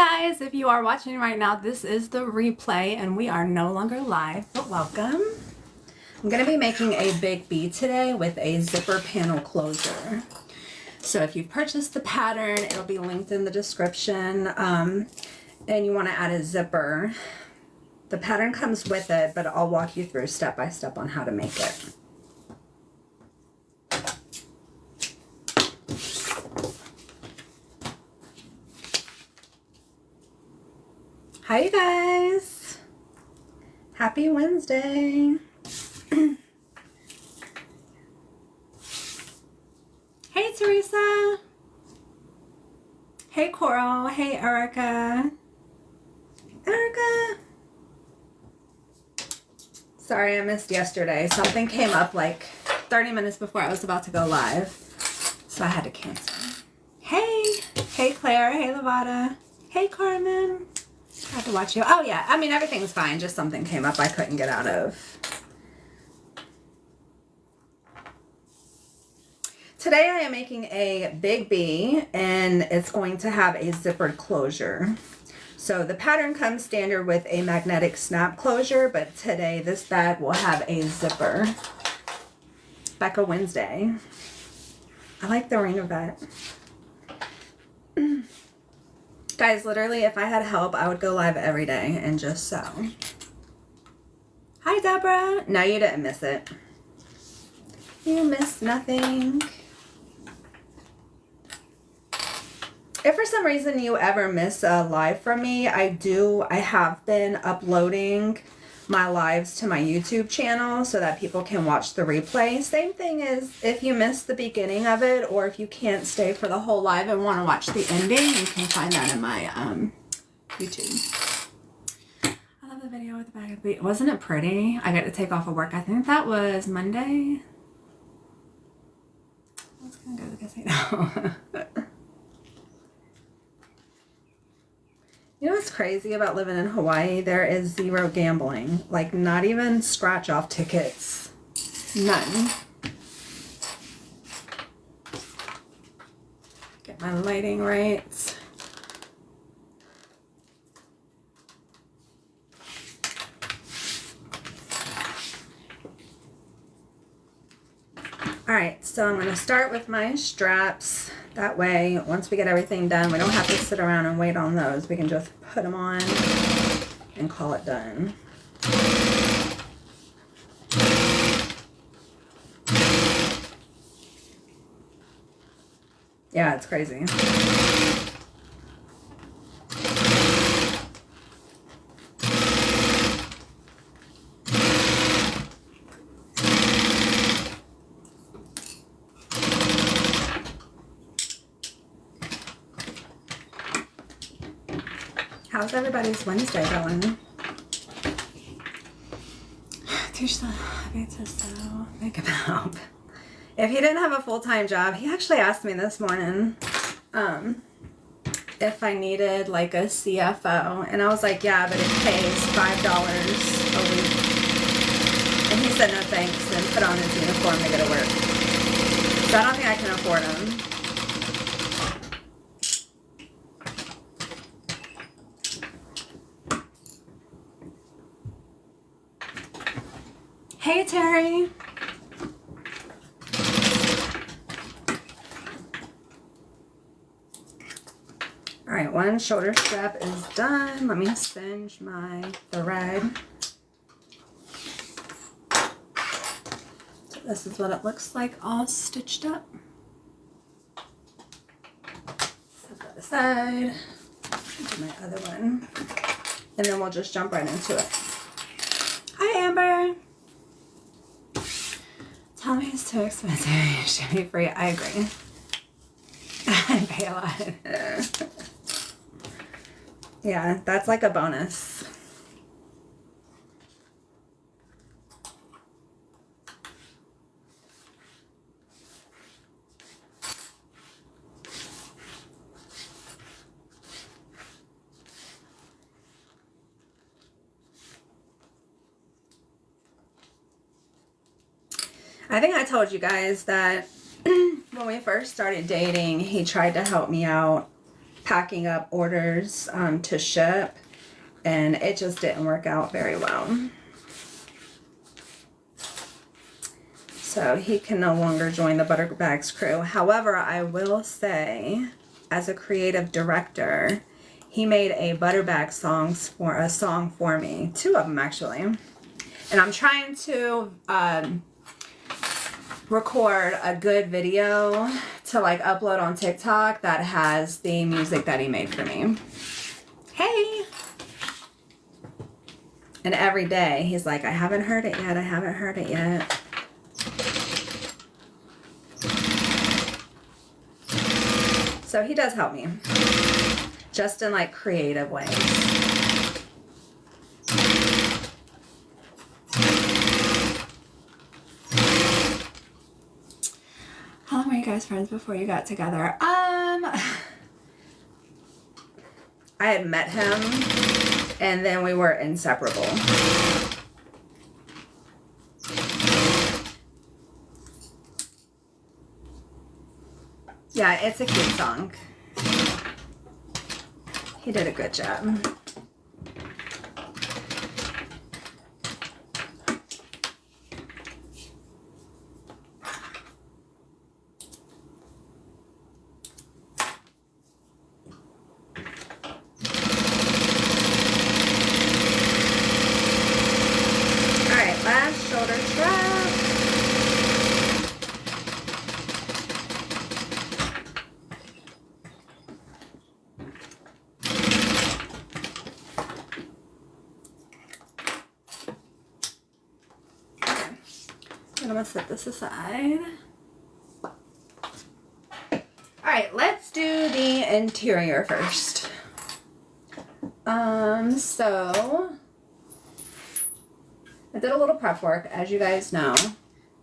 guys, if you are watching right now, this is the replay and we are no longer live, but welcome. I'm going to be making a big B today with a zipper panel closure. So if you've purchased the pattern, it'll be linked in the description, and you want to add a zipper. The pattern comes with it, but I'll walk you through step by step on how to make it. Hi you guys, happy Wednesday. Hey Teresa, hey Coral, hey Erica. Sorry I missed yesterday, something came up like 30 minutes before I was about to go live, so I had to cancel. Hey Claire, hey Lavada, hey Carmen. I have to watch you. Oh yeah, I mean everything's fine, just something came up I couldn't get out of. Today I am making a big B and it's going to have a zippered closure. So the pattern comes standard with a magnetic snap closure, but today this bag will have a zipper. Becca Wednesday. I like the ring of that. Guys, literally, if I had help, I would go live every day and just sew. Hi, Deborah. No, you didn't miss it. You missed nothing. If for some reason you ever miss a live from me, I have been uploading my lives to my YouTube channel so that people can watch the replay. Same thing is if you miss the beginning of it or if you can't stay for the whole live and want to watch the ending, you can find that in my YouTube. I love the video with the bag of beat. Wasn't it pretty? I got to take off of work. I think that was Monday. I was gonna go to the casino. You know what's crazy about living in Hawaii? There is zero gambling. Like, not even scratch-off tickets. None. Get my lighting right. Alright, so I'm going to start with my straps. That way, once we get everything done, we don't have to sit around and wait on those. We can just put them on and call it done. Yeah, it's crazy. How's everybody's Wednesday going? Teach the hubby to sew, make him help. If he didn't have a full-time job, he actually asked me this morning if I needed like a CFO, and I was like, yeah, but it pays $5 a week. And he said no thanks and put on his uniform to go to work. So I don't think I can afford him. Hey, Terry. All right, one shoulder strap is done. Let me singe my thread. So this is what it looks like all stitched up. Set that aside. Do my other one. And then we'll just jump right into it. Hi, Amber. Tell me it's too expensive. It should be free. I agree. I pay a lot. Yeah, that's like a bonus. I think I told you guys that when we first started dating, he tried to help me out packing up orders to ship, and it just didn't work out very well. So he can no longer join the Butterbags crew. However, I will say, as a creative director, he made a Butterbag song for me. 2 of them, actually. And I'm trying to record a good video to like upload on TikTok that has the music that he made for me. Hey! And every day he's like, I haven't heard it yet, I haven't heard it yet. So he does help me, just in like creative ways. How long were you guys friends before you got together? I had met him and then we were inseparable. Yeah, it's a cute song. He did a good job. Shoulder strap. I'm gonna set this aside. Alright, let's do the interior first. So I did a little prep work, as you guys know.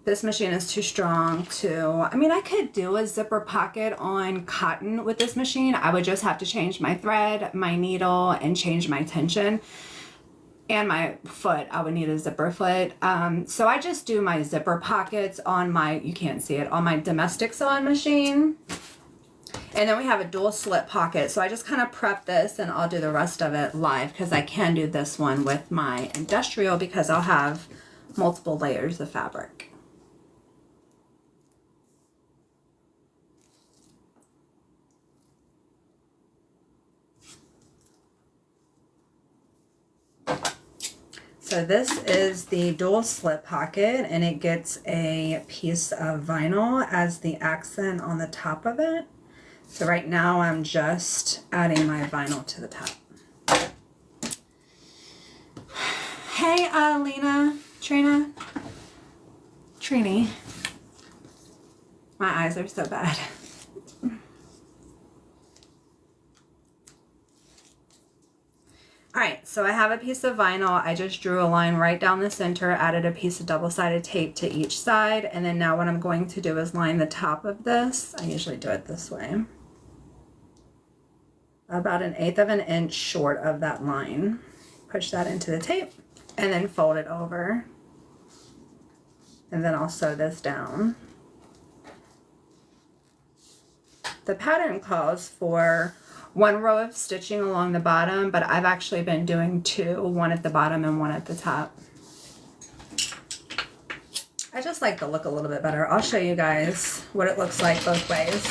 This machine is too strong to, I mean, I could do a zipper pocket on cotton with this machine. I would just have to change my thread, my needle, and change my tension. And my foot, I would need a zipper foot. So I just do my zipper pockets on my, you can't see it, on my domestic sewing machine. And then we have a dual slip pocket. So I just kind of prep this and I'll do the rest of it live because I can do this one with my industrial because I'll have multiple layers of fabric. So this is the dual slip pocket and it gets a piece of vinyl as the accent on the top of it. So right now I'm just adding my vinyl to the top. Hey, Lena, Trina, Trini. My eyes are so bad. Alright, so I have a piece of vinyl. I just drew a line right down the center, added a piece of double-sided tape to each side, and then now what I'm going to do is line the top of this. I usually do it this way. About 1/8 of an inch short of that line. Push that into the tape and then fold it over. And then I'll sew this down. The pattern calls for 1 row of stitching along the bottom, but I've actually been doing 2, 1 at the bottom and 1 at the top. I just like the look a little bit better. I'll show you guys what it looks like both ways.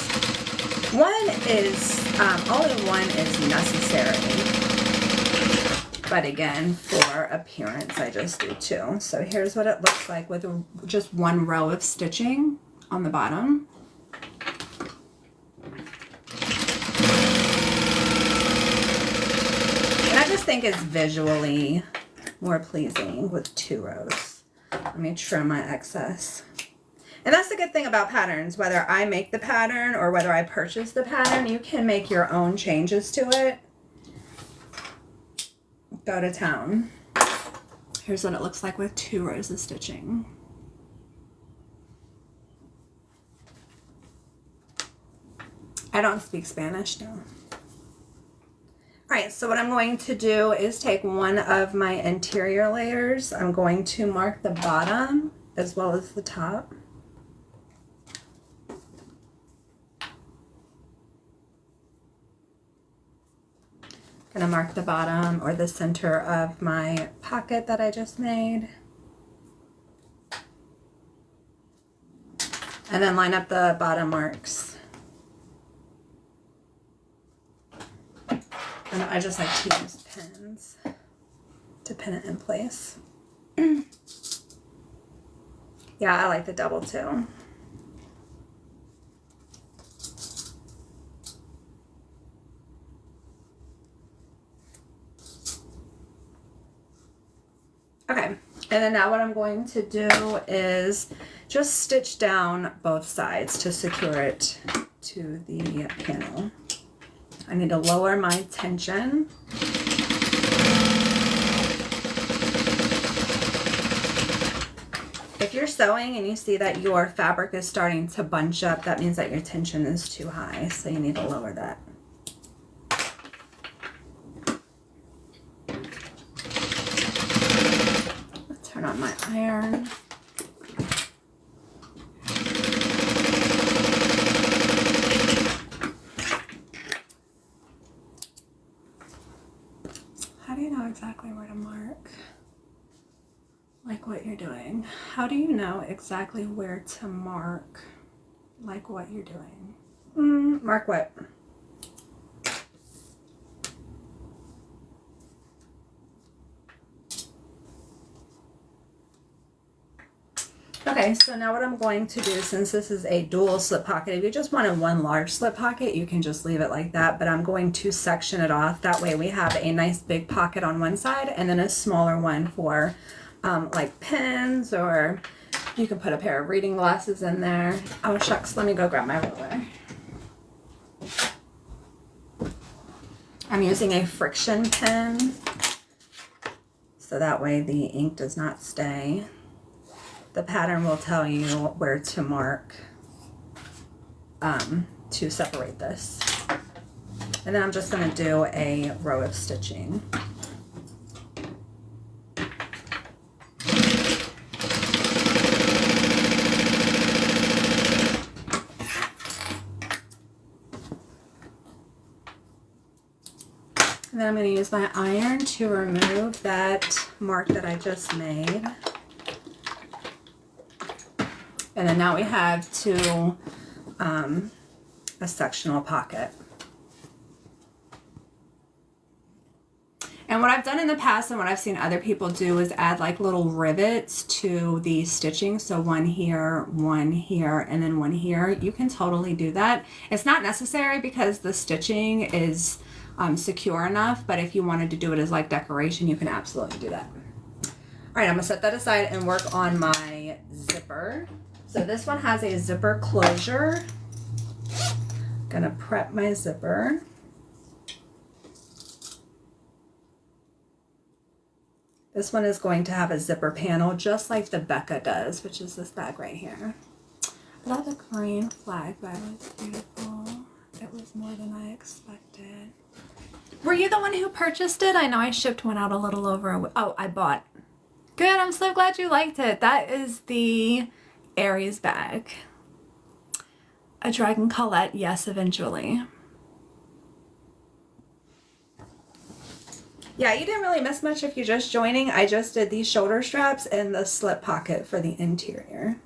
Only one is necessary. But again, for appearance, I just do 2. So here's what it looks like with just 1 row of stitching on the bottom. And I just think it's visually more pleasing with 2 rows. Let me trim my excess. And that's the good thing about patterns. Whether I make the pattern or whether I purchase the pattern, you can make your own changes to it. Go to town. Here's what it looks like with 2 rows of stitching. I don't speak Spanish, no. Alright, so what I'm going to do is take one of my interior layers. I'm going to mark the bottom as well as the top. Gonna mark the bottom or the center of my pocket that I just made. And then line up the bottom marks. And I just like to use pins to pin it in place. Yeah, I like the double too. Okay, and then now what I'm going to do is just stitch down both sides to secure it to the panel. I need to lower my tension. If you're sewing and you see that your fabric is starting to bunch up, that means that your tension is too high, so you need to lower that. Let's turn on my iron. How do you know exactly where to mark? Like what you're doing. How do you know exactly where to mark like what you're doing? Mark what? Okay, so now what I'm going to do, since this is a dual slip pocket, if you just wanted one large slip pocket, you can just leave it like that, but I'm going to section it off. That way we have a nice big pocket on one side and then a smaller one for like pens, or you can put a pair of reading glasses in there. Oh shucks, let me go grab my ruler. I'm using a friction pen, so that way the ink does not stay. The pattern will tell you where to mark to separate this. And then I'm just going to do a row of stitching. And then I'm going to use my iron to remove that mark that I just made. And then now we have a sectional pocket. And what I've done in the past and what I've seen other people do is add like little rivets to the stitching. So one here, and then one here. You can totally do that. It's not necessary because the stitching is secure enough, but if you wanted to do it as like decoration, you can absolutely do that. All right, I'm gonna set that aside and work on my zipper. So this one has a zipper closure. Gonna prep my zipper. This one is going to have a zipper panel just like the Becca does, which is this bag right here. I love the Korean flag bag. It's beautiful. It was more than I expected. Were you the one who purchased it? I know I shipped one out a little over oh, I bought. Good, I'm so glad you liked it. That is the Aries bag. A Dragon Colette, yes, eventually. Yeah, you didn't really miss much if you're just joining. I just did these shoulder straps and the slip pocket for the interior.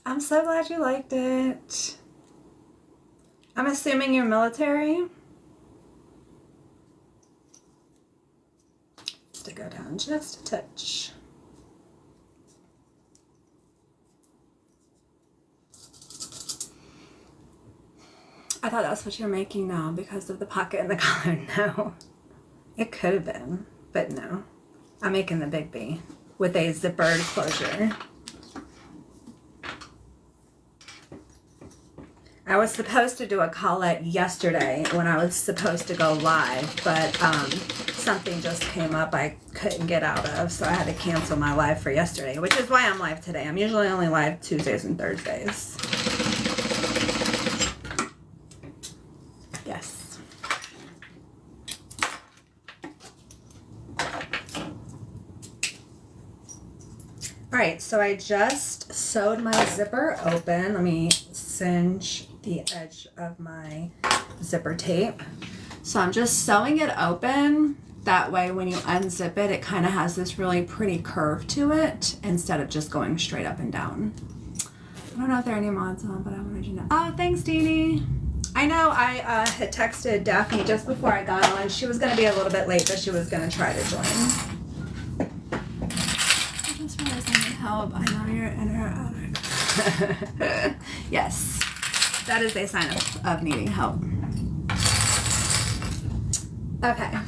I'm so glad you liked it. I'm assuming you're military. To go down just a touch. I thought that's what you're making now because of the pocket and the collar. No, it could have been, but no. I'm making the big B with a zippered closure. I was supposed to do a Colette yesterday when I was supposed to go live, but something just came up I couldn't get out of, so I had to cancel my live for yesterday, which is why I'm live today. I'm usually only live Tuesdays and Thursdays. Yes. All right, so I just sewed my zipper open. Let me cinch the edge of my zipper tape. So I'm just sewing it open. That way when you unzip it, it kind of has this really pretty curve to it instead of just going straight up and down. I don't know if there are any mods on, but I wanted you to know. Oh, thanks, Deanie. I know I had texted Daphne just before I got on. She was going to be a little bit late, but she was going to try to join. I just realized I need help. I know you're in her. Yes, that is a sign of needing help. Okay.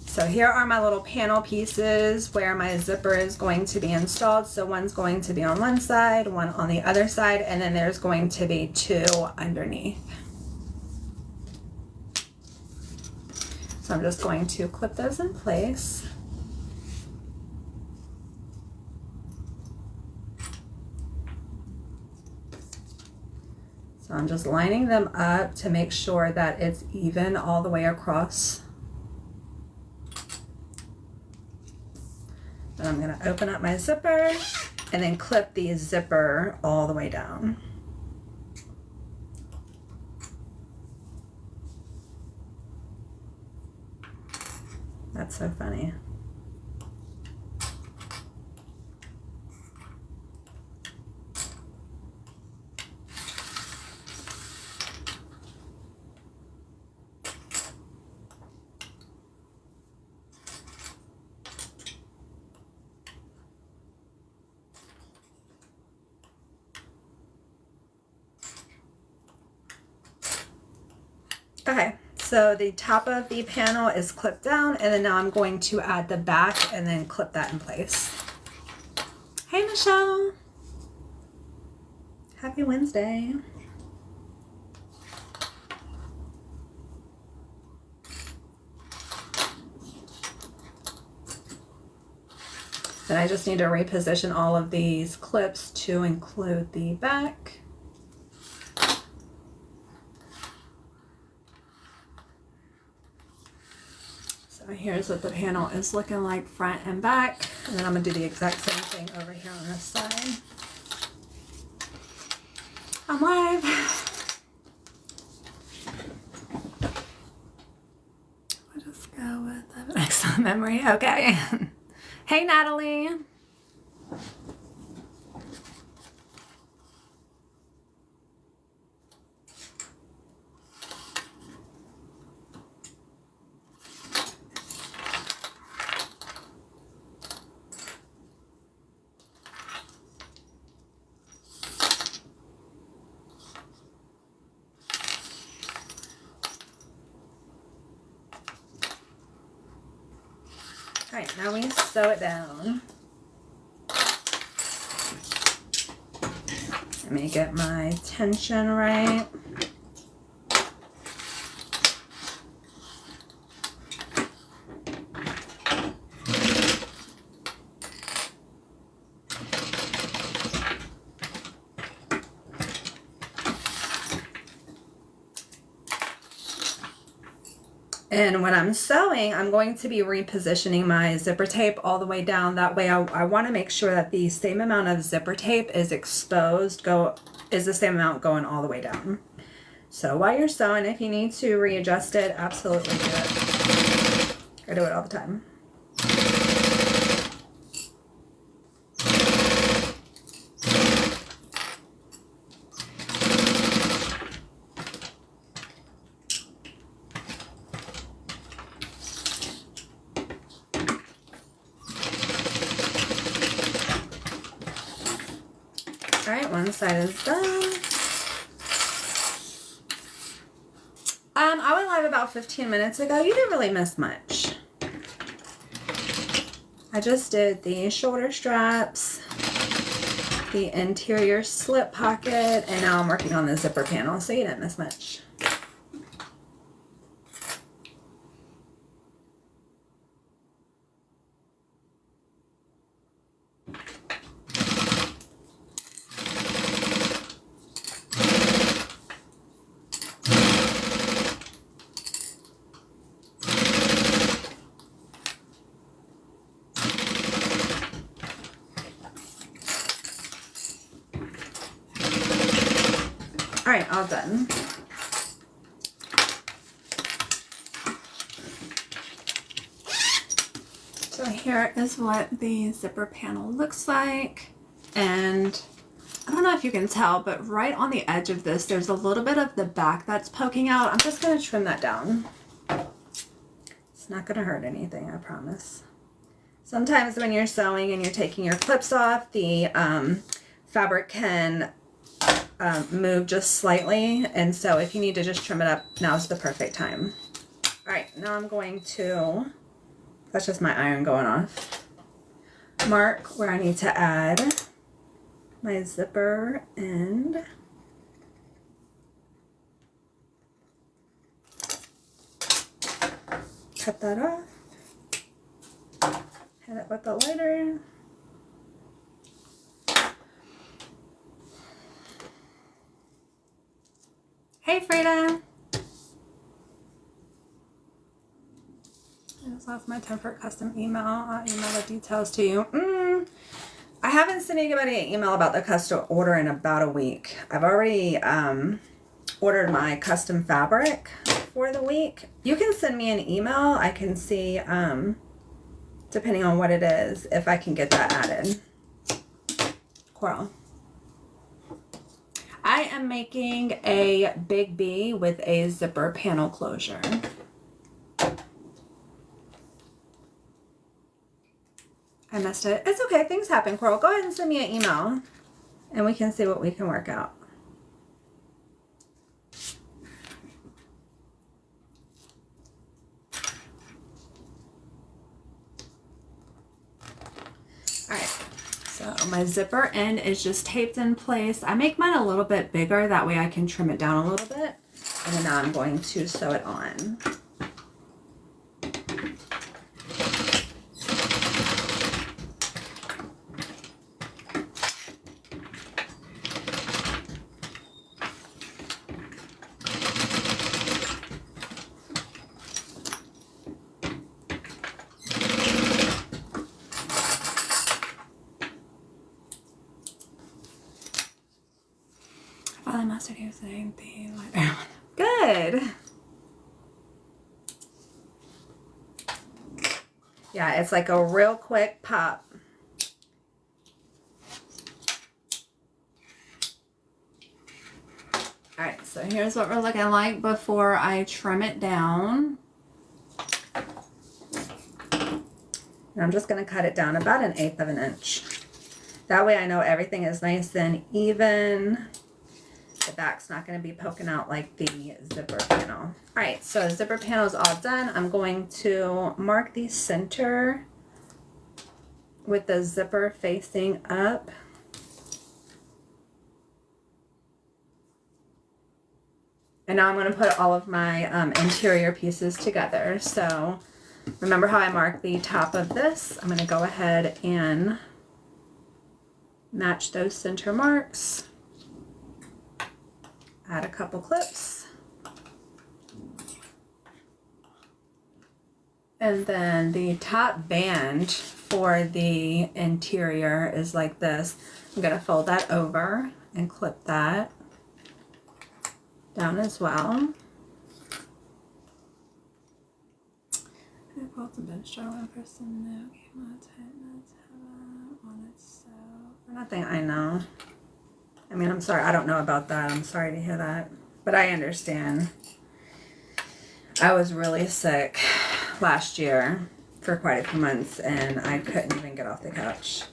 So here are my little panel pieces where my zipper is going to be installed. So one's going to be on one side, one on the other side, and then there's going to be two underneath. So I'm just going to clip those in place. So I'm just lining them up to make sure that it's even all the way across. And I'm going to open up my zipper and then clip the zipper all the way down. That's so funny. Okay, so the top of the panel is clipped down, and then now I'm going to add the back and then clip that in place. Hey, Michelle. Happy Wednesday. Then I just need to reposition all of these clips to include the back. So here's what the panel is looking like front and back. And then I'm going to do the exact same thing over here on this side. I'm live. We'll just go with I have an excellent memory. Okay. Hey, Natalie. All right, now we sew it down. Let me get my tension right. And when I'm sewing, I'm going to be repositioning my zipper tape all the way down. That way I want to make sure that the same amount of zipper tape is exposed, is the same amount going all the way down. So while you're sewing, if you need to readjust it, absolutely do it. I do it all the time. All right, one side is done. I went live about 15 minutes ago. You didn't really miss much. I just did the shoulder straps, the interior slip pocket, and now I'm working on the zipper panel, so you didn't miss much. All right, all done. So here is what the zipper panel looks like. And I don't know if you can tell, but right on the edge of this, there's a little bit of the back that's poking out. I'm just going to trim that down. It's not going to hurt anything, I promise. Sometimes when you're sewing and you're taking your clips off, the fabric can move just slightly. And so if you need to just trim it up, now's the perfect time. All right, now I'm going to, that's just my iron going off, mark where I need to add my zipper end. Cut that off. Hit it with the lighter. Hey, Frida. I just lost my template custom email. I'll email the details to you. I haven't sent anybody an email about the custom order in about a week. I've already ordered my custom fabric for the week. You can send me an email. I can see, depending on what it is, if I can get that added. Coral. I am making a big B with a zipper panel closure. I missed it. It's okay. Things happen, Coral. Go ahead and send me an email and we can see what we can work out. All right. So my zipper end is just taped in place. I make mine a little bit bigger. That way I can trim it down a little bit. And then now I'm going to sew it on. I must have used the lighter. Good. Yeah, it's like a real quick pop. All right, so here's what we're looking like before I trim it down. And I'm just going to cut it down about 1/8 of an inch. That way I know everything is nice and even. The back's not going to be poking out like the zipper panel. All right, so zipper panel is all done. I'm going to mark the center with the zipper facing up. And now I'm going to put all of my interior pieces together. So remember how I marked the top of this? I'm going to go ahead and match those center marks. Add a couple clips. And then the top band for the interior is like this. I'm going to fold that over and clip that down as well. Nothing I know. I mean, I'm sorry, I don't know about that. I'm sorry to hear that. But I understand. I was really sick last year for quite a few months and I couldn't even get off the couch.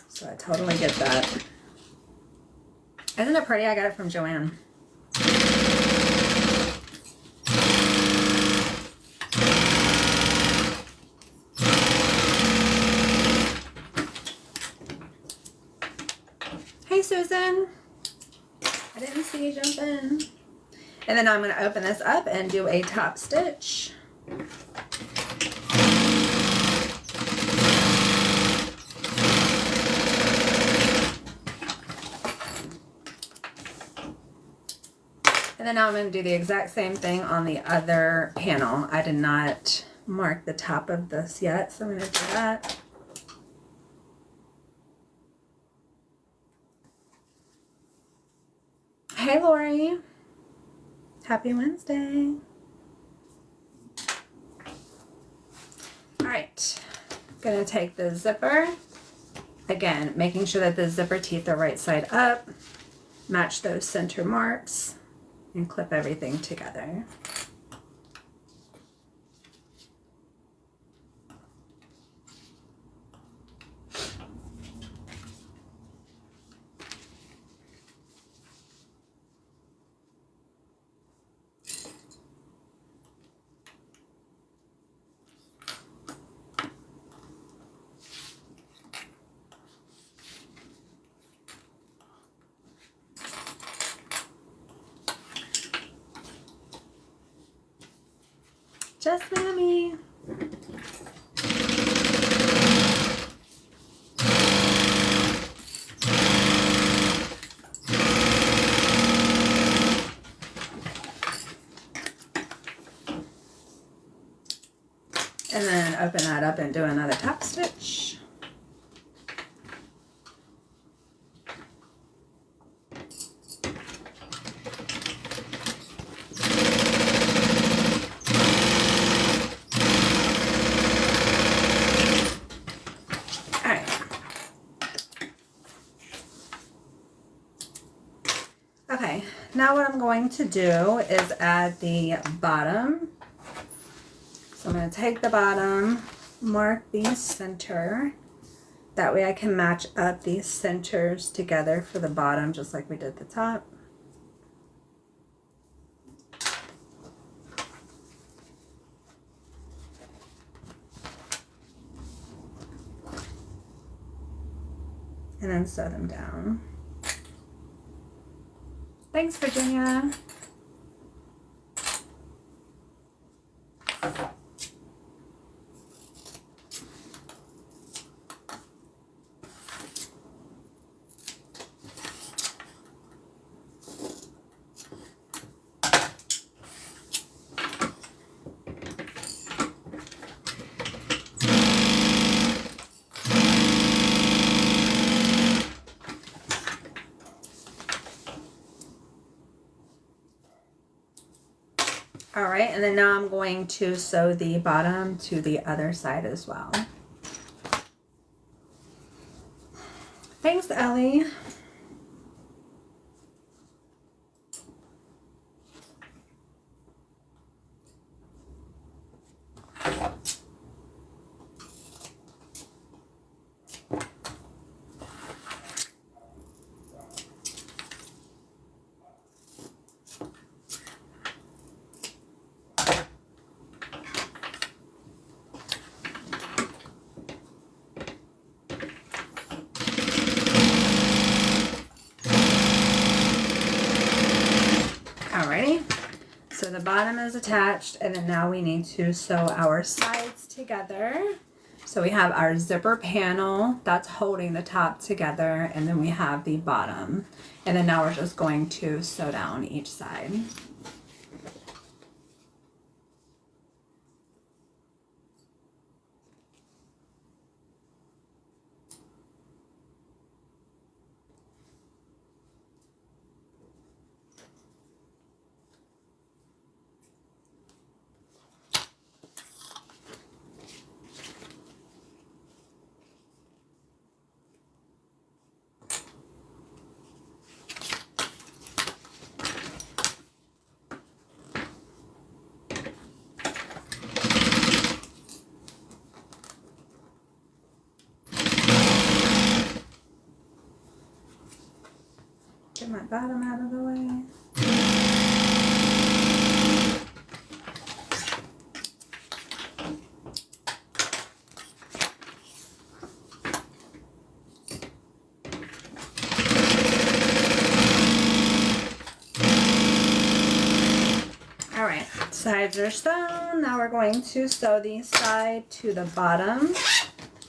So I totally get that. Isn't it pretty? I got it from Joanne. Hey, Susan. I didn't see you jump in. And then I'm going to open this up and do a top stitch. And then now I'm going to do the exact same thing on the other panel. I did not mark the top of this yet, so I'm going to do that. Hey, Lori. Happy Wednesday. All right. Gonna take the zipper. Again, making sure that the zipper teeth are right side up. Match those center marks and clip everything together. Just Mammy. And then open that up and do another top stitch. Okay, now what I'm going to do is add the bottom. So I'm going to take the bottom, mark the center. That way I can match up these centers together for the bottom just like we did the top. And then sew them down. Thanks, Virginia. All right, and then now I'm going to sew the bottom to the other side as well. Thanks, Ellie. Alrighty, so the bottom is attached, and then now we need to sew our sides together. So we have our zipper panel that's holding the top together, and then we have the bottom. And then now we're just going to sew down each side. Get my bottom out of the way. All right, sides are sewn. Now we're going to sew the side to the bottom.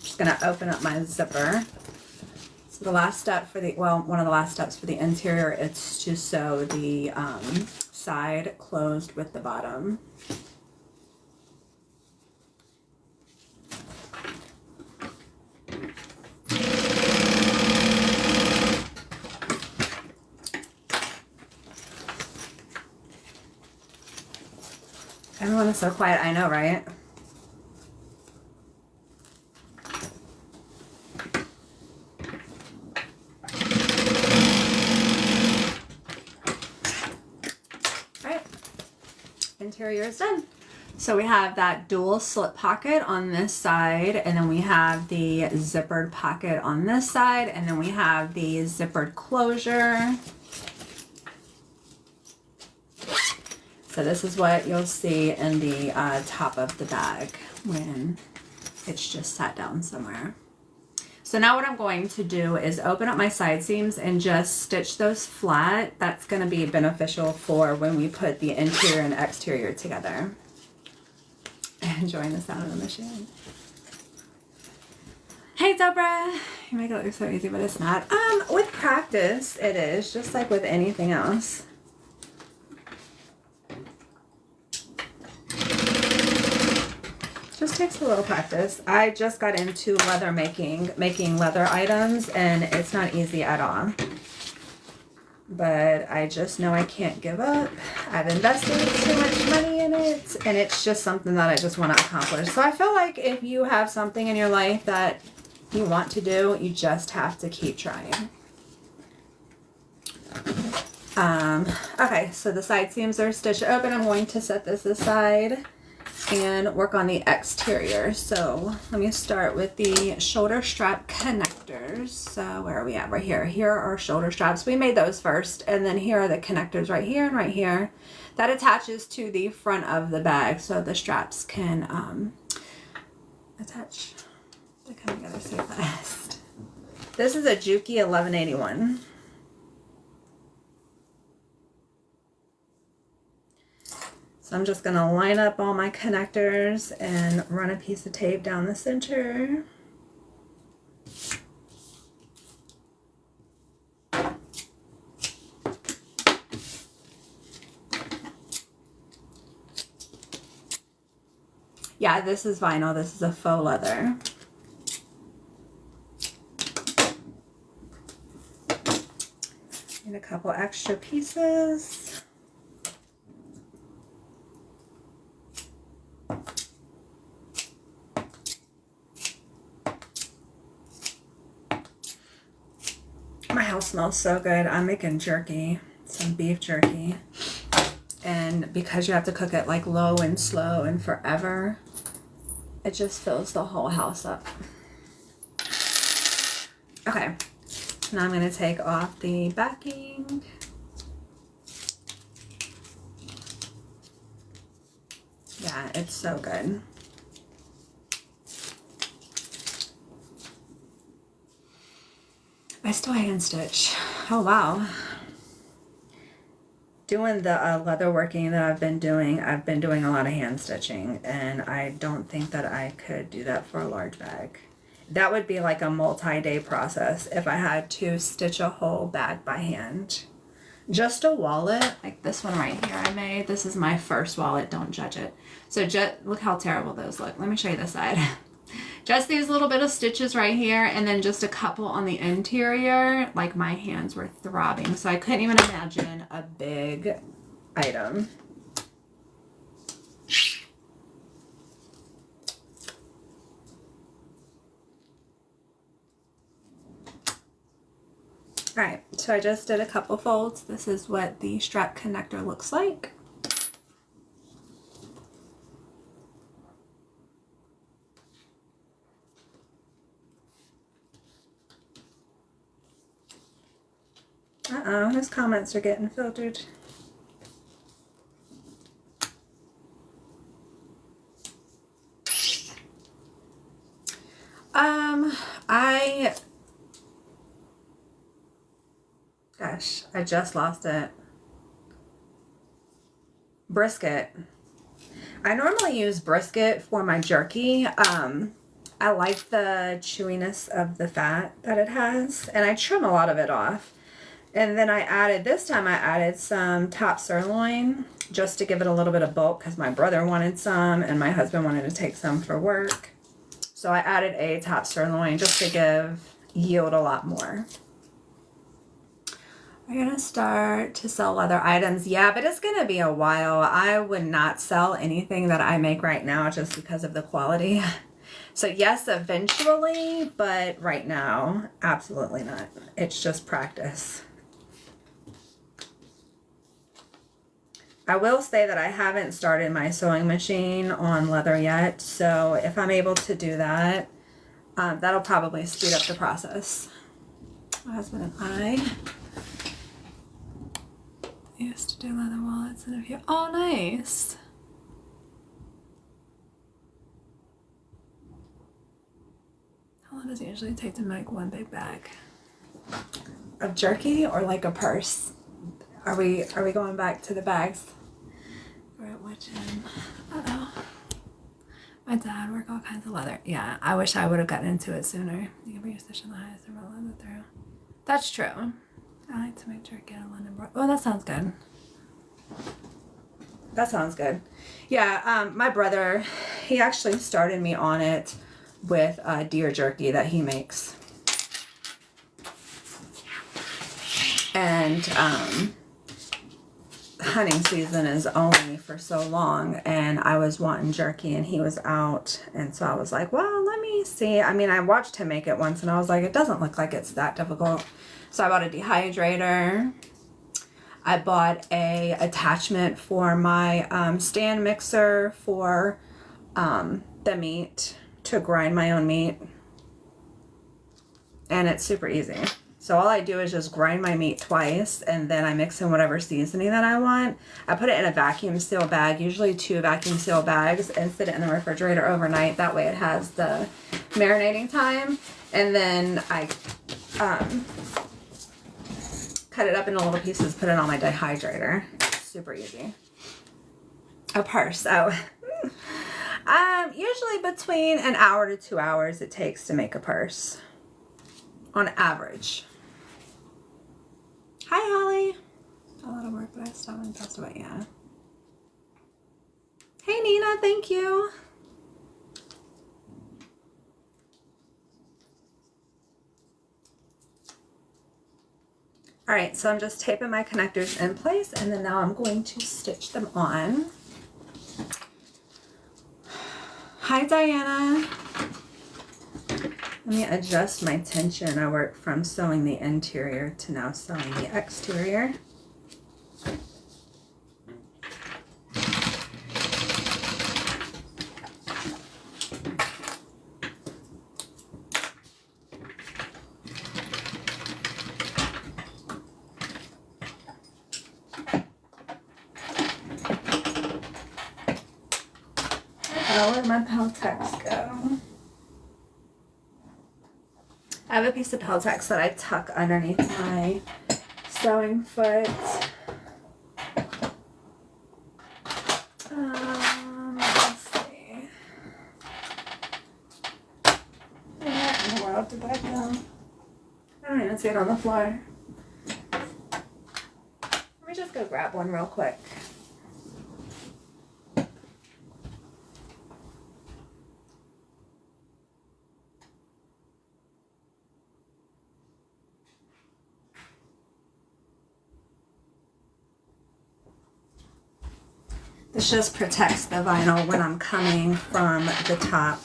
Just gonna open up my zipper. So the last step for the, well, one of the last steps for the interior, it's to sew the side closed with the bottom. was so quiet. I know, right? All right. Interior is done. So we have that dual slip pocket on this side, and then we have the zippered pocket on this side, and then we have the zippered closure. So this is what you'll see in the top of the bag when it's just sat down somewhere. So now what I'm going to do is open up my side seams and just stitch those flat. That's going to be beneficial for when we put the interior and exterior together. Enjoying the sound of the machine. Hey Deborah! You make it look so easy, but it's not. With practice, it is, just like with anything else. Just takes a little practice. I just got into leather making leather items, and it's not easy at all. But I just know I can't give up. I've invested too much money in it, and it's just something that I just want to accomplish. So I feel like if you have something in your life that you want to do, you just have to keep trying. Okay, so the side seams are stitched open. I'm going to set this aside and work on the exterior. So let me start with the shoulder strap connectors. So where are we at? Right here. Here are our shoulder straps. We made those first, and then here are the connectors right here and right here. That attaches to the front of the bag, so the straps can attach. They come together so fast. This is a Juki 1181. So I'm just going to line up all my connectors and run a piece of tape down the center. Yeah, this is vinyl. This is a faux leather. Need a couple extra pieces. My house smells so good. I'm making jerky, some beef jerky. And because you have to cook it like low and slow and forever, it just fills the whole house up. Okay, now I'm going to take off the backing. Yeah, it's so good. I still hand stitch. Oh wow. Doing the leather working that I've been doing a lot of hand stitching, and I don't think that I could do that for a large bag. That would be like a multi-day process if I had to stitch a whole bag by hand. Just a wallet, like this one right here I made. This is my first wallet, don't judge it. So just look how terrible those look. Let me show you this side. Just these little bit of stitches right here, and then just a couple on the interior. Like my hands were throbbing, so I couldn't even imagine a big item. Alright, so I just did a couple folds. This is what the strap connector looks like. Uh-oh, his comments are getting filtered. Gosh, I just lost it. Brisket. I normally use brisket for my jerky. I like the chewiness of the fat that it has, and I trim a lot of it off. And then this time I added some top sirloin just to give it a little bit of bulk because my brother wanted some and my husband wanted to take some for work. So I added a top sirloin just to yield a lot more. We're gonna start to sell leather items. Yeah, but it's gonna be a while. I would not sell anything that I make right now just because of the quality. So yes, eventually, but right now, absolutely not. It's just practice. I will say that I haven't started my sewing machine on leather yet. So if I'm able to do that, that'll probably speed up the process. My husband and I used to do leather wallets and a few. Oh, nice. How long does it usually take to make one big bag of jerky, or like a purse? Are we going back to the bags? We're watching. Uh-oh. My dad worked all kinds of leather. Yeah, I wish I would have gotten into it sooner. You can bring your stitch in the highest and roll it through. That's true. I like to make jerky out of London broad. Oh, that sounds good. That sounds good. Yeah, my brother, he actually started me on it with deer jerky that he makes. And hunting season is only for so long, and I was wanting jerky and he was out, and so I was like, well, let me see. I mean, I watched him make it once and I was like, it doesn't look like it's that difficult. So I bought a dehydrator. I bought a attachment for my stand mixer for the meat, to grind my own meat, and it's super easy. So all I do is just grind my meat twice, and then I mix in whatever seasoning that I want. I put it in a vacuum seal bag, usually 2 vacuum seal bags, and sit it in the refrigerator overnight. That way it has the marinating time. And then I cut it up into little pieces, put it on my dehydrator. Super easy. A purse. Oh. Usually between an hour to 2 hours it takes to make a purse. On average. Hi, Holly. A lot of work, but I still haven't posted about it yet. Hey, Nina, thank you. All right, so I'm just taping my connectors in place, and then now I'm going to stitch them on. Hi, Diana. Let me adjust my tension. I work from sewing the interior to now sewing the exterior. Where'd my Peltex go? I have a piece of Peltex that I tuck underneath my sewing foot. Let's see. Where in the world did that go? I don't even see it on the floor. Let me just go grab one real quick. This just protects the vinyl when I'm coming from the top.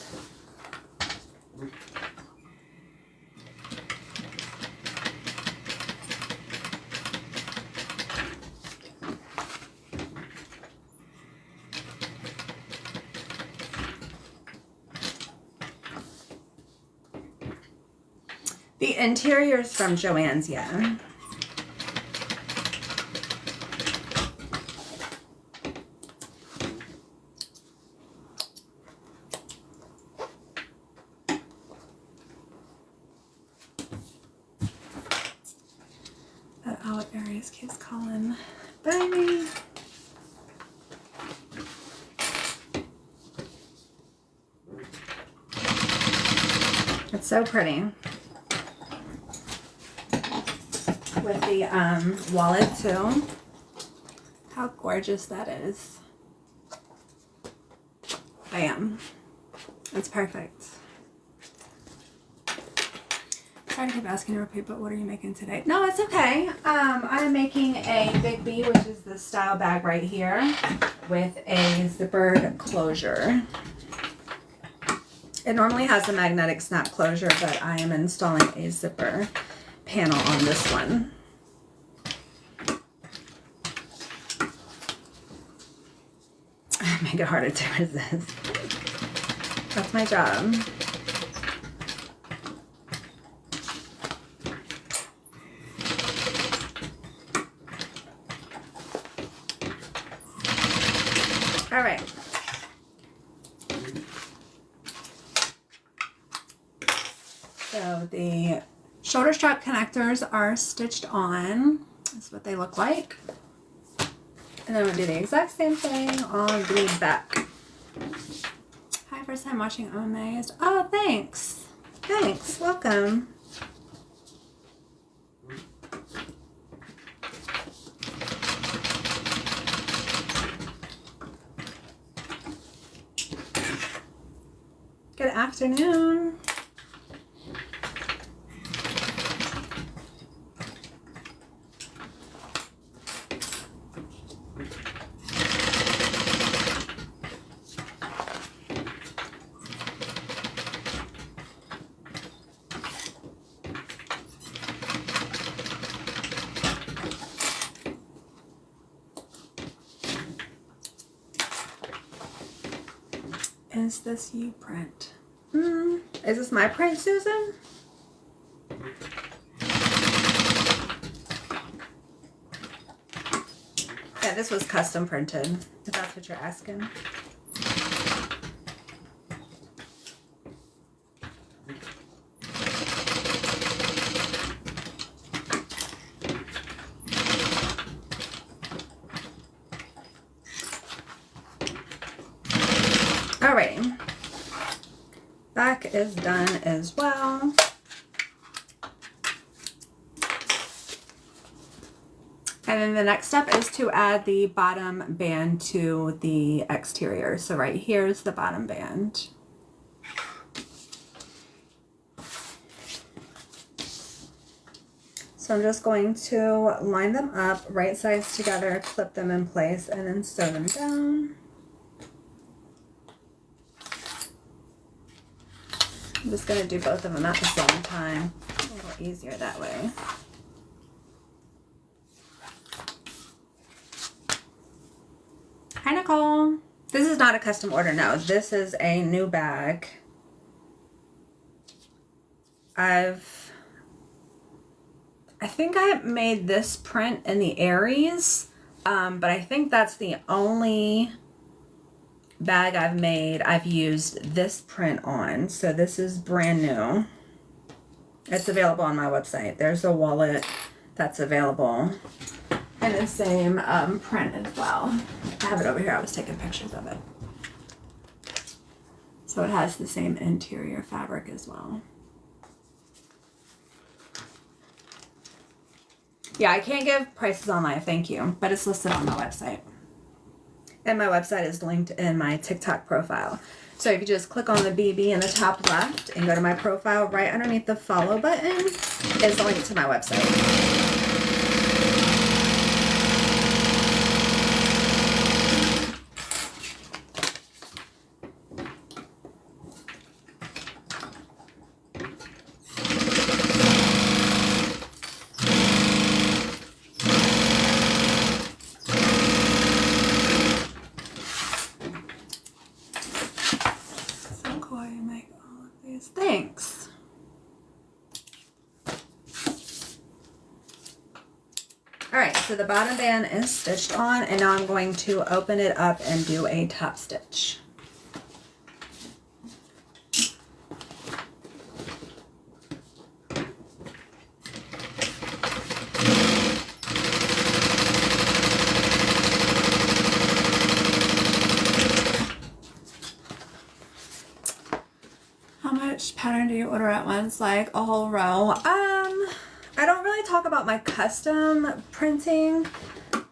The interior is from Joann's, yeah. Keeps calling. Bye. It's so pretty. With the wallet too. How gorgeous that is. Bam. It's perfect. Sorry to keep asking to repeat, but what are you making today? No, it's okay. I'm making a Big B, which is the style bag right here, with a zippered closure. It normally has a magnetic snap closure, but I am installing a zipper panel on this one. Make it harder to resist. That's my job. All right. So the shoulder strap connectors are stitched on. That's what they look like. And then we'll do the exact same thing on the back. Hi, first time watching, I'm amazed. Oh, thanks. Thanks, welcome. Good afternoon. Is this you print? Is this my print, Susan? Yeah, this was custom printed, if that's what you're asking. Alrighty, back is done as well. And then the next step is to add the bottom band to the exterior. So right here is the bottom band. So I'm just going to line them up, right sides together, clip them in place, and then sew them down. I'm just going to do both of them at the same time. A little easier that way. Hi, Nicole. This is not a custom order, no. This is a new bag. I think I made this print in the Aries, but I think that's the only bag I've used this print on. So this is brand new. It's available on my website. There's a wallet that's available in the same print as well. I have it over here. I was taking pictures of it. So it has the same interior fabric as well. Yeah, I can't give prices online, thank you, but it's listed on my website. And my website is linked in my TikTok profile. So if you just click on the BB in the top left and go to my profile, right underneath the follow button is the link to my website. Thanks. Alright, so the bottom band is stitched on, and now I'm going to open it up and do a top stitch. Pattern do you order at once? Like a whole row? I don't really talk about my custom printing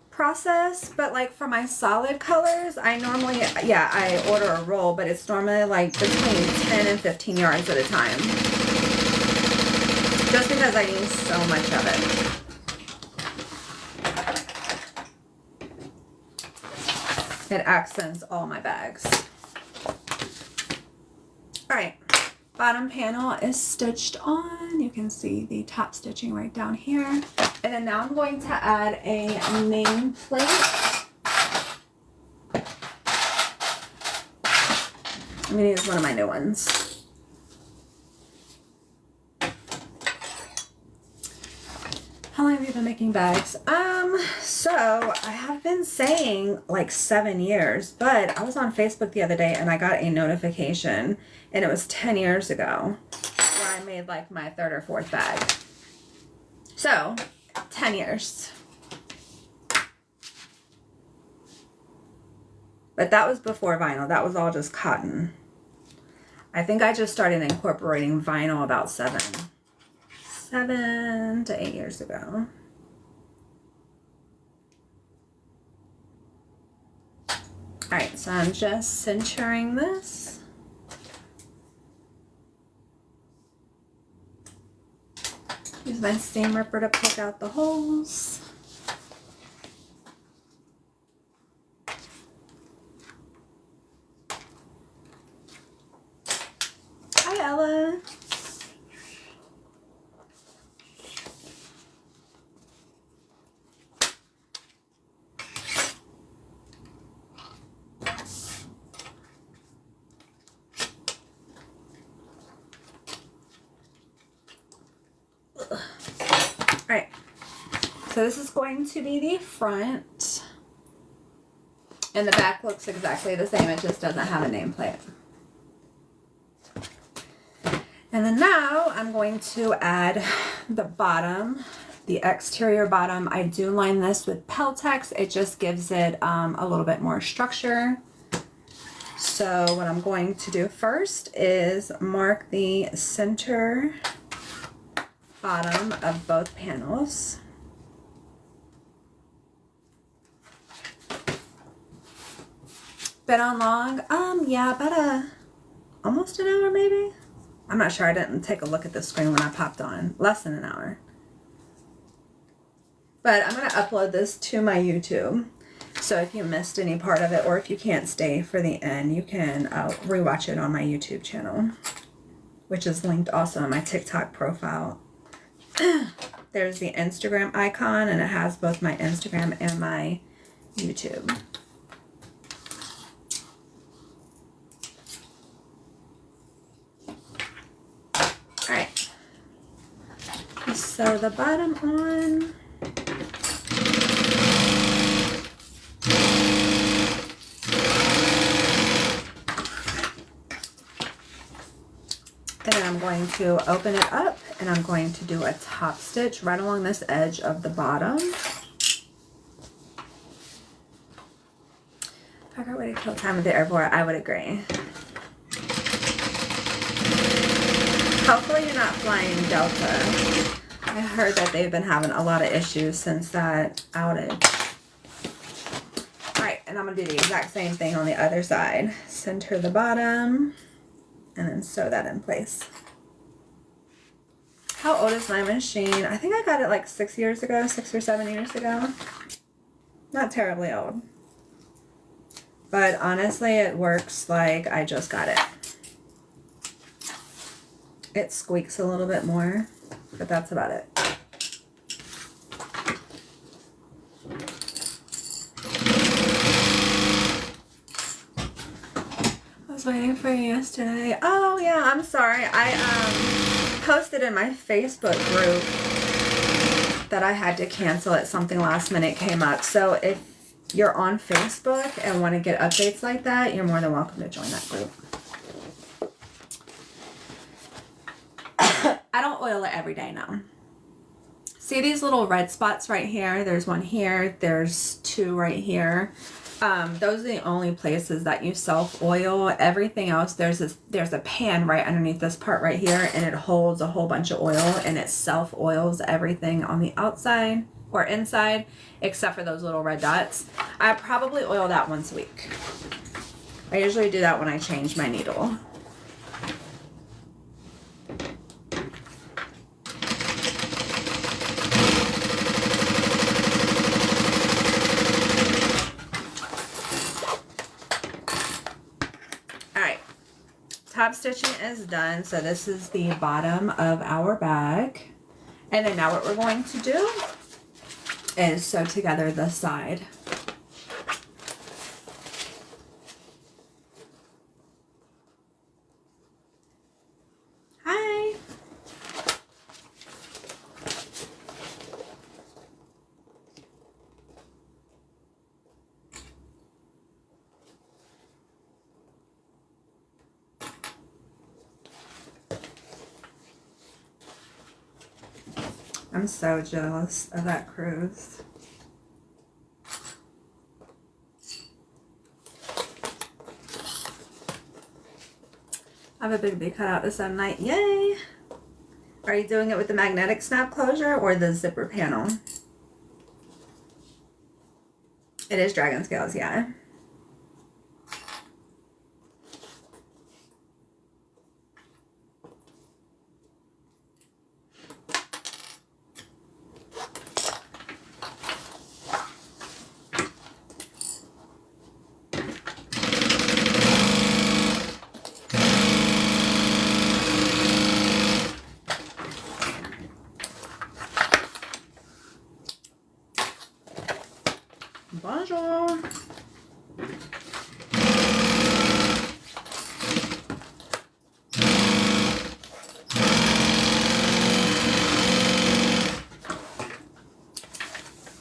process, but like for my solid colors, I normally, yeah, I order a roll, but it's normally like between 10 and 15 yards at a time. Just because I use so much of it. It accents all my bags. Alright, bottom panel is stitched on. You can see the top stitching right down here. And then now I'm going to add a name plate. I'm going to use one of my new ones. How long have you been making bags? So I have been saying like 7 years, but I was on Facebook the other day and I got a notification and it was 10 years ago where I made like my 3rd or 4th bag. So 10 years. But that was before vinyl. That was all just cotton. I think I just started incorporating vinyl about 7 to 8 years ago. Alright, so I'm just centering this. Use my seam ripper to pick out the holes. Hi, Ella. Alright, so this is going to be the front, and the back looks exactly the same, it just doesn't have a nameplate. And then now I'm going to add the bottom, the exterior bottom. I do line this with Peltex, it just gives it a little bit more structure. So what I'm going to do first is mark the center bottom of both panels. Been on long? Yeah, about almost an hour maybe. I'm not sure, I didn't take a look at the screen when I popped on. Less than an hour. But I'm gonna upload this to my YouTube. So if you missed any part of it, or if you can't stay for the end, you can rewatch it on my YouTube channel, which is linked also in my TikTok profile. There's the Instagram icon, and it has both my Instagram and my YouTube. Alright, sew the bottom on. And then I'm going to open it up and I'm going to do a top stitch right along this edge of the bottom. If I got way to kill time at the airport, I would agree. Hopefully you're not flying Delta. I heard that they've been having a lot of issues since that outage. Alright, and I'm going to do the exact same thing on the other side. Center the bottom and then sew that in place. How old is my machine? I think I got it like 6 years ago, 6 or 7 years ago. Not terribly old. But honestly, it works like I just got it. It squeaks a little bit more, but that's about it. I was waiting for you yesterday. Oh yeah, I'm sorry. I posted in my Facebook group that I had to cancel it. Something last minute came up. So if you're on Facebook and want to get updates like that, you're more than welcome to join that group. I don't oil it every day now. See these little red spots right here? There's one here. There's 2 right here. Those are the only places that you self-oil. Everything else, there's a pan right underneath this part right here, and it holds a whole bunch of oil, and it self-oils everything on the outside or inside, except for those little red dots. I probably oil that once a week. I usually do that when I change my needle. top stitching is done. So this is the bottom of our bag. And then now what we're going to do is sew together the side. Hi. I'm so jealous of that cruise. I have a big V cut out this night. Yay! Are you doing it with the magnetic snap closure or the zipper panel? It is dragon scales, yeah. Bonjour.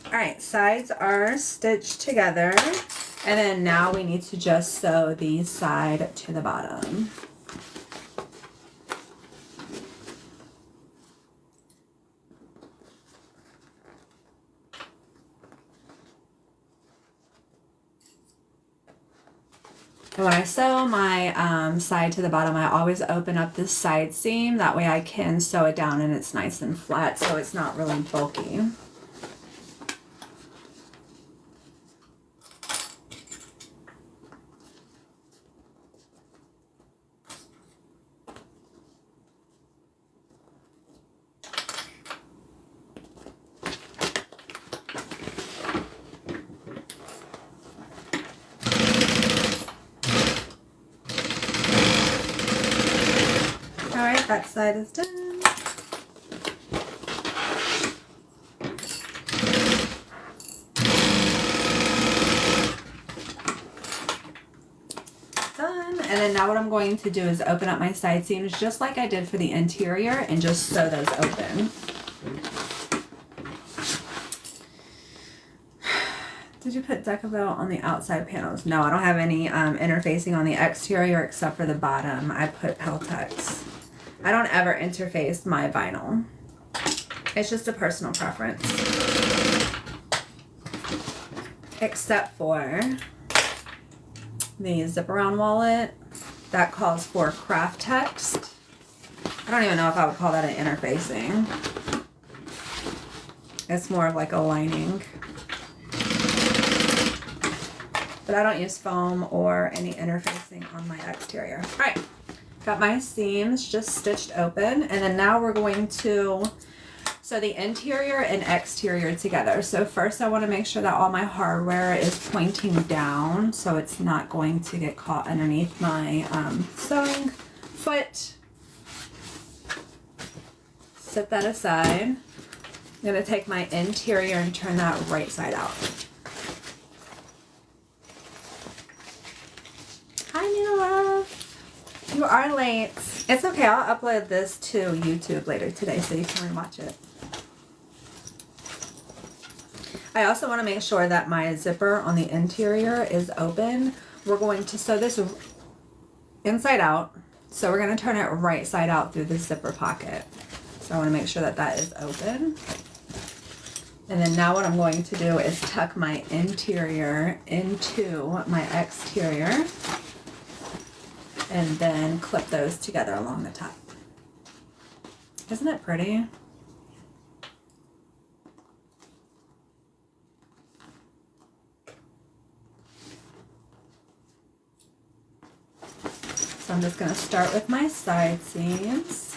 Alright, sides are stitched together, and then now we need to just sew the side to the bottom. And when I sew my side to the bottom, I always open up this side seam. That way I can sew it down and it's nice and flat, so it's not really bulky. Alright, that side is done. Done. And then now what I'm going to do is open up my side seams just like I did for the interior and just sew those open. Did you put Decaville on the outside panels? No, I don't have any interfacing on the exterior except for the bottom. I put Peltex. I don't ever interface my vinyl. It's just a personal preference. Except for the zip around wallet that calls for craft text. I don't even know if I would call that an interfacing. It's more of like a lining. But I don't use foam or any interfacing on my exterior. All right. Got my seams just stitched open, and then now we're going to sew the interior and exterior together. So first I want to make sure that all my hardware is pointing down so it's not going to get caught underneath my sewing foot. Set that aside. I'm going to take my interior and turn that right side out. Hi, Nina Love. You are late. It's okay. I'll upload this to YouTube later today so you can watch it. I also want to make sure that my zipper on the interior is open. We're going to sew this inside out. So we're going to turn it right side out through the zipper pocket. So I want to make sure that that is open. And then now what I'm going to do is tuck my interior into my exterior. And then clip those together along the top. Isn't it pretty? So I'm just going to start with my side seams.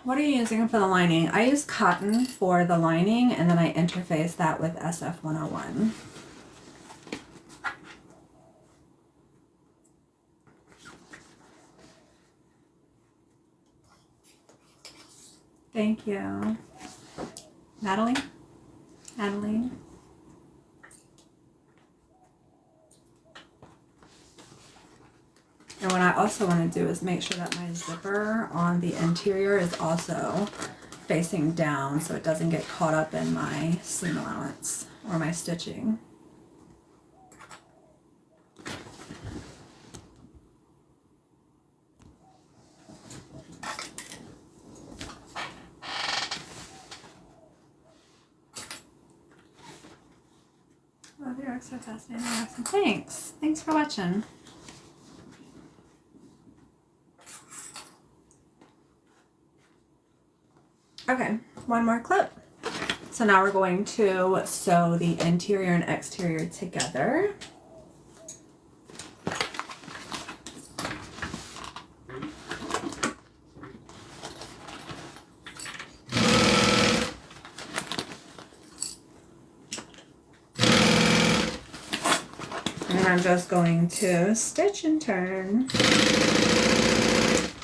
What are you using for the lining? I use cotton for the lining, and then I interface that with SF101. Thank you. Natalie? Natalie? And what I also want to do is make sure that my zipper on the interior is also facing down so it doesn't get caught up in my seam allowance or my stitching. Love your work, so fascinating. Awesome. Thanks. Thanks for watching. Okay, one more clip. So now we're going to sew the interior and exterior together. And I'm just going to stitch and turn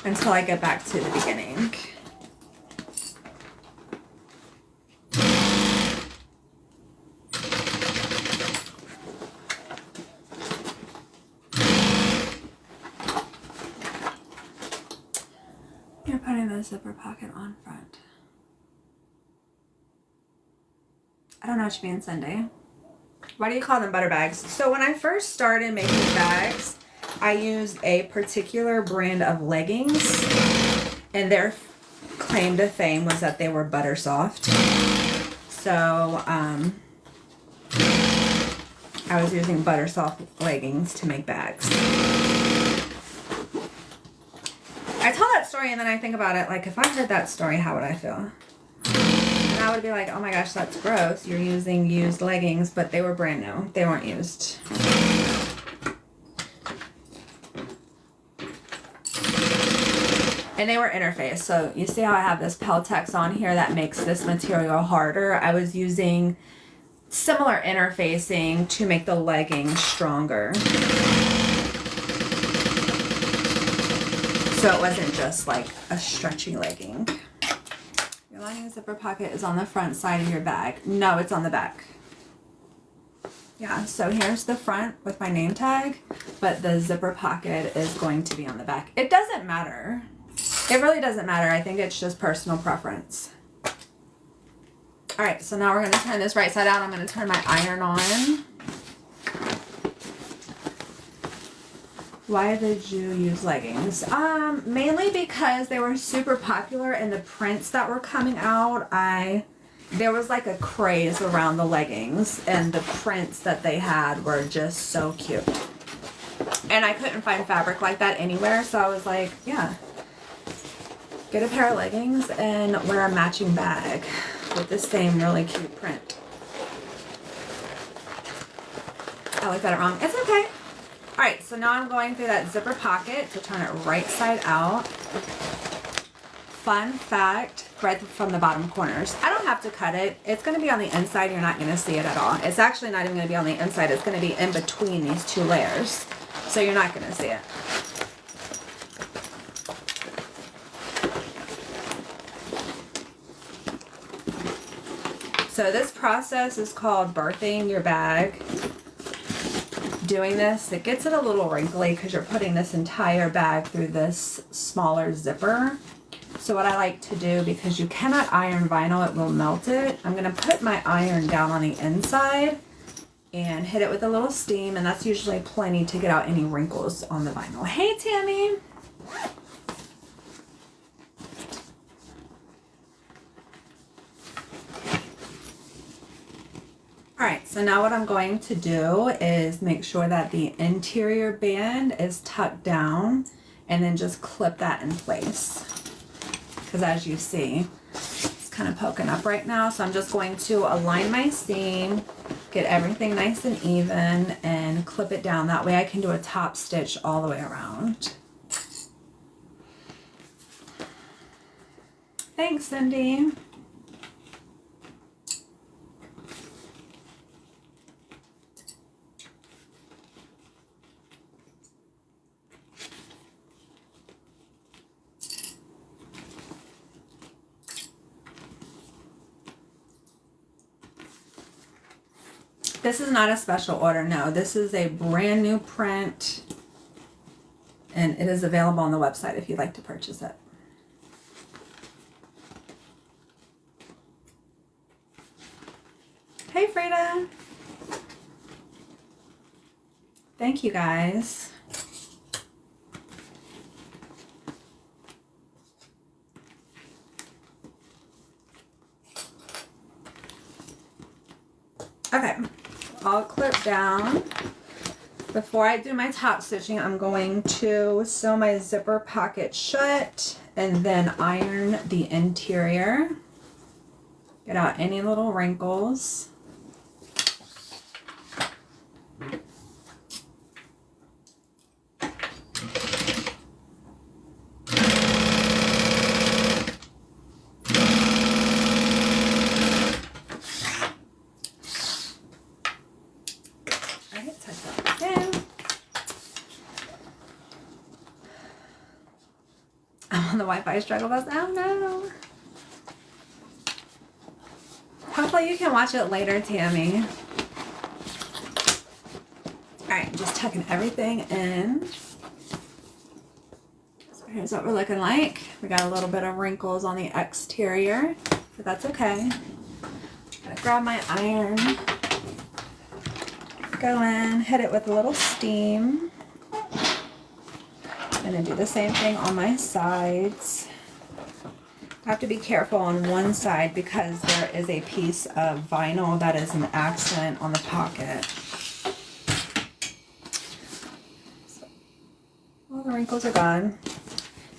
until I get back to the beginning. You're putting the zipper pocket on front. I don't know what you mean, Sunday. Why do you call them butter bags? So when I first started making bags, I used a particular brand of leggings, and their claim to fame was that they were butter soft. So I was using butter soft leggings to make bags. I tell that story and then I think about it, like if I heard that story, how would I feel? And I would be like, oh my gosh, that's gross. You're using used leggings, but they were brand new. They weren't used. And they were interfaced. So you see how I have this Peltex on here that makes this material harder? I was using similar interfacing to make the legging stronger. So it wasn't just like a stretchy legging. Your lining zipper pocket is on the front side of your bag. No, it's on the back. Yeah, so here's the front with my name tag, but the zipper pocket is going to be on the back. It doesn't matter. It really doesn't matter. I think it's just personal preference. All right, so now we're going to turn this right side out. I'm going to turn my iron on. Why did you use leggings? Mainly because they were super popular and the prints that were coming out, there was like a craze around the leggings, and the prints that they had were just so cute. And I couldn't find fabric like that anywhere, so I was like, yeah, get a pair of leggings and wear a matching bag with the same really cute print. I looked at it wrong. It's okay. All right, so now I'm going through that zipper pocket to turn it right side out. Fun fact, thread from the bottom corners. I don't have to cut it. It's going to be on the inside. You're not going to see it at all. It's actually not even going to be on the inside. It's going to be in between these two layers. So you're not going to see it. So this process is called birthing your bag. Doing this, it gets it a little wrinkly because you're putting this entire bag through this smaller zipper. So what I like to do, because you cannot iron vinyl, it will melt it, I'm going to put my iron down on the inside and hit it with a little steam, and that's usually plenty to get out any wrinkles on the vinyl. Hey Tammy! Alright, so now what I'm going to do is make sure that the interior band is tucked down and then just clip that in place. Because as you see, it's kind of poking up right now. So I'm just going to align my seam, get everything nice and even, and clip it down. That way I can do a top stitch all the way around. Thanks, Cindy. This is not a special order, no. This is a brand new print, and it is available on the website if you'd like to purchase it. Hey, Frida. Thank you, guys. Okay, all clipped down. Before I do my top stitching, I'm going to sew my zipper pocket shut and then iron the interior. Get out any little wrinkles. The Wi-Fi struggle bus. Oh no. Hopefully you can watch it later, Tammy. Alright, just tucking everything in. So here's what we're looking like. We got a little bit of wrinkles on the exterior, but that's okay. Gotta grab my iron. Go in, hit it with a little steam. And then do the same thing on my sides. I have to be careful on one side because there is a piece of vinyl that is an accent on the pocket. So, all the wrinkles are gone.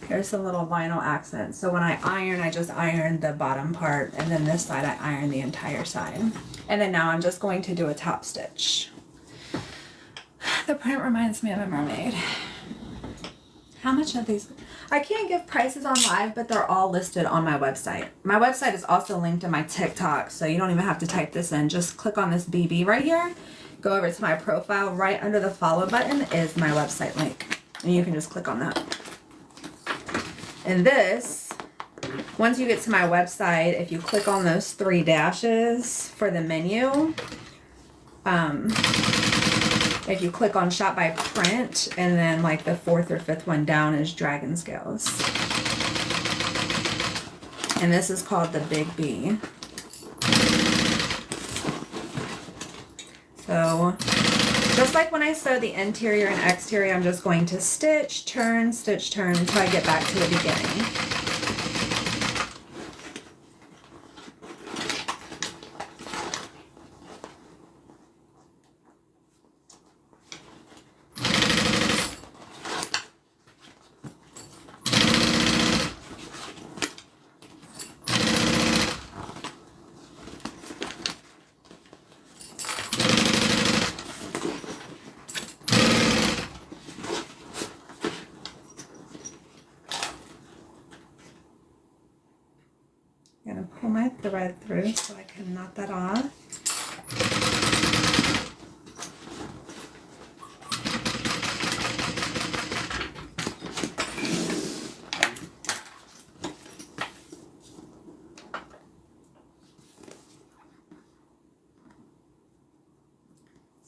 Here's a little vinyl accent. So when I iron, I just iron the bottom part, and then this side I iron the entire side. And then now I'm just going to do a top stitch. The print reminds me of a mermaid. How much are these? I can't give prices on live, but they're all listed on my website. My website is also linked in my TikTok, so you don't even have to type this in. Just click on this BB right here. Go over to my profile. Right under the follow button is my website link. And you can just click on that. And this, once you get to my website, if you click on those 3 dashes for the menu, if you click on shop by print, and then like the 4th or 5th one down is dragon scales. And this is called the Big B. So just like when I sew the interior and exterior, I'm just going to stitch, turn, until I get back to the beginning. I'm going to pull my thread through so I can knot that off.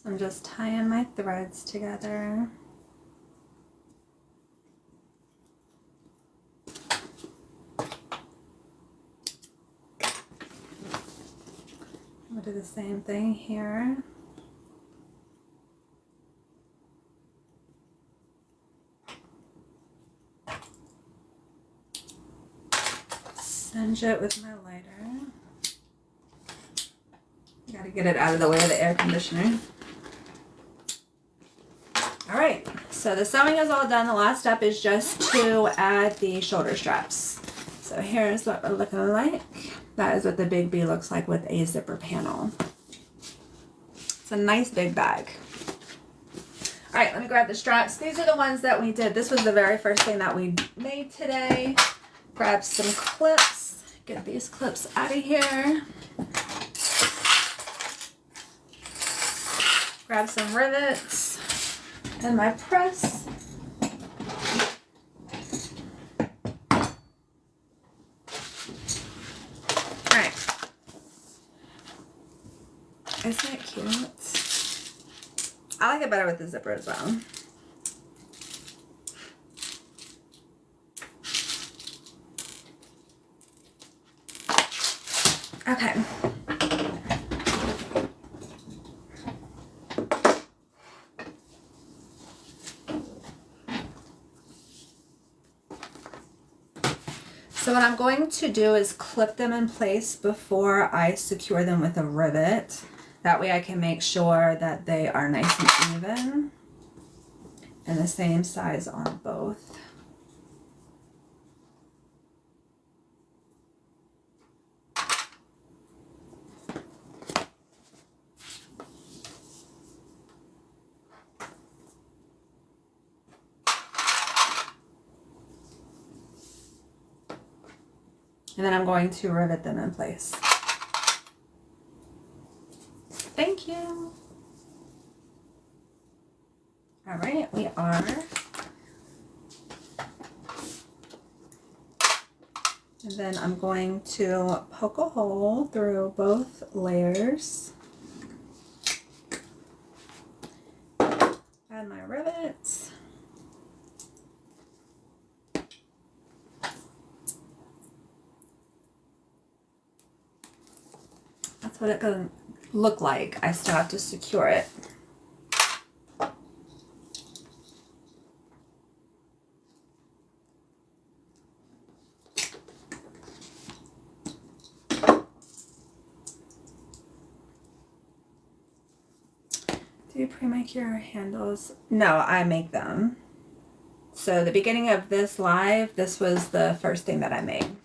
So I'm just tying my threads together. Do the same thing here. Singe it with my lighter. Gotta get it out of the way of the air conditioner. All right, so the sewing is all done. The last step is just to add the shoulder straps. So here's what we're looking like. That is what the Big B looks like with a zipper panel. It's a nice big bag. All right, let me grab the straps. These are the ones that we did. This was the very first thing that we made today. Grab some clips. Get these clips out of here. Grab some rivets and my press. Alright. Isn't it cute? I like it better with the zipper as well. Okay. So what I'm going to do is clip them in place before I secure them with a rivet. That way I can make sure that they are nice and even and the same size on both. And then I'm going to rivet them in place. Thank you. All right, we are. And then I'm going to poke a hole through both layers. Add my rivets. That's what it can look like. I still have to secure it. Do you pre-make your handles? No, I make them. So the beginning of this live, this was the first thing that I made.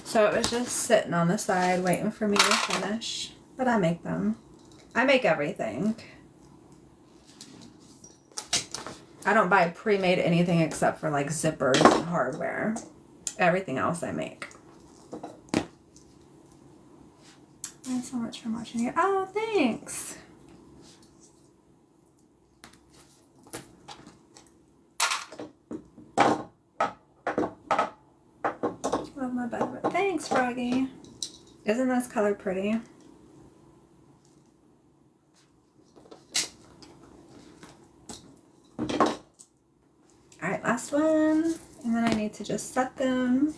So it was just sitting on the side waiting for me to finish. But I make them. I make everything. I don't buy pre-made anything except for like zippers and hardware. Everything else I make. Thanks so much for watching it. Oh, thanks. Love my bed. Thanks, Froggy. Isn't this color pretty? Alright, last one. And then I need to just set them.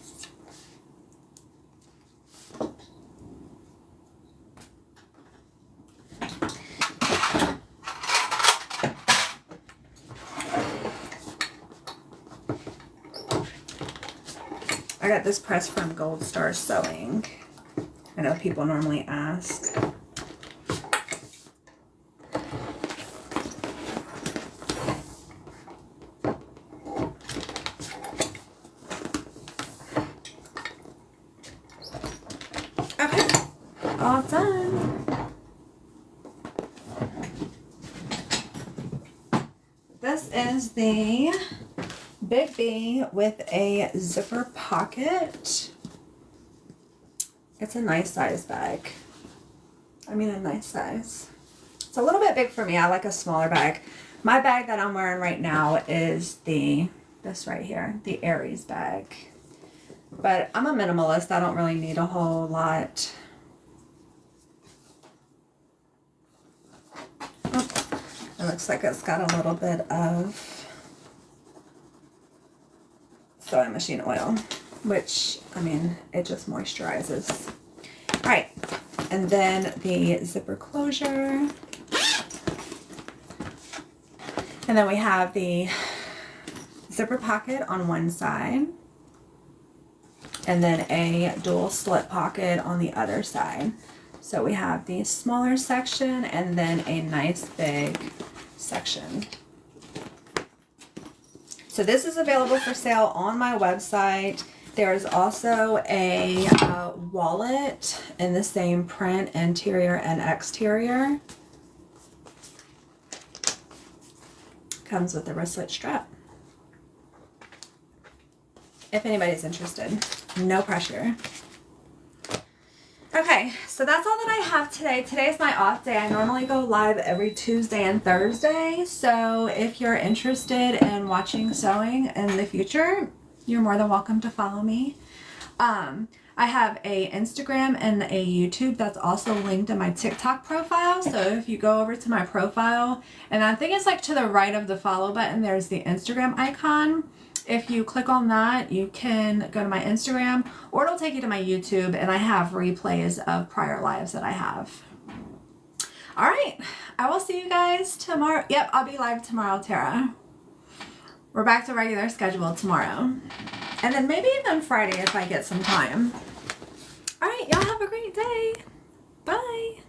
I got this press from Gold Star Sewing. I know people normally ask. Okay, all done. This is the Big B with a zipper pocket. It's a nice size bag. I mean, a nice size. It's a little bit big for me. I like a smaller bag. My bag that I'm wearing right now is this right here, the Aries bag. But I'm a minimalist. I don't really need a whole lot. Oh, it looks like it's got a little bit of sewing machine oil, which, I mean, it just moisturizes. All right, and then the zipper closure. And then we have the zipper pocket on one side, and then a dual slip pocket on the other side. So we have the smaller section and then a nice big section. So this is available for sale on my website. There's also a wallet in the same print, interior and exterior. Comes with a wristlet strap. if anybody's interested. No pressure. Okay, so that's all that I have today. Today's my off day. I normally go live every Tuesday and Thursday. So if you're interested in watching sewing in the future, you're more than welcome to follow me. I have a Instagram and a YouTube that's also linked in my TikTok profile. So if you go over to my profile, and I think it's like to the right of the follow button, there's the Instagram icon. If you click on that, you can go to my Instagram, or it'll take you to my YouTube, and I have replays of prior lives that I have. All right, I will see you guys tomorrow. Yep, I'll be live tomorrow, Tara. We're back to regular schedule tomorrow. And then maybe even Friday if I get some time. All right, y'all have a great day. Bye.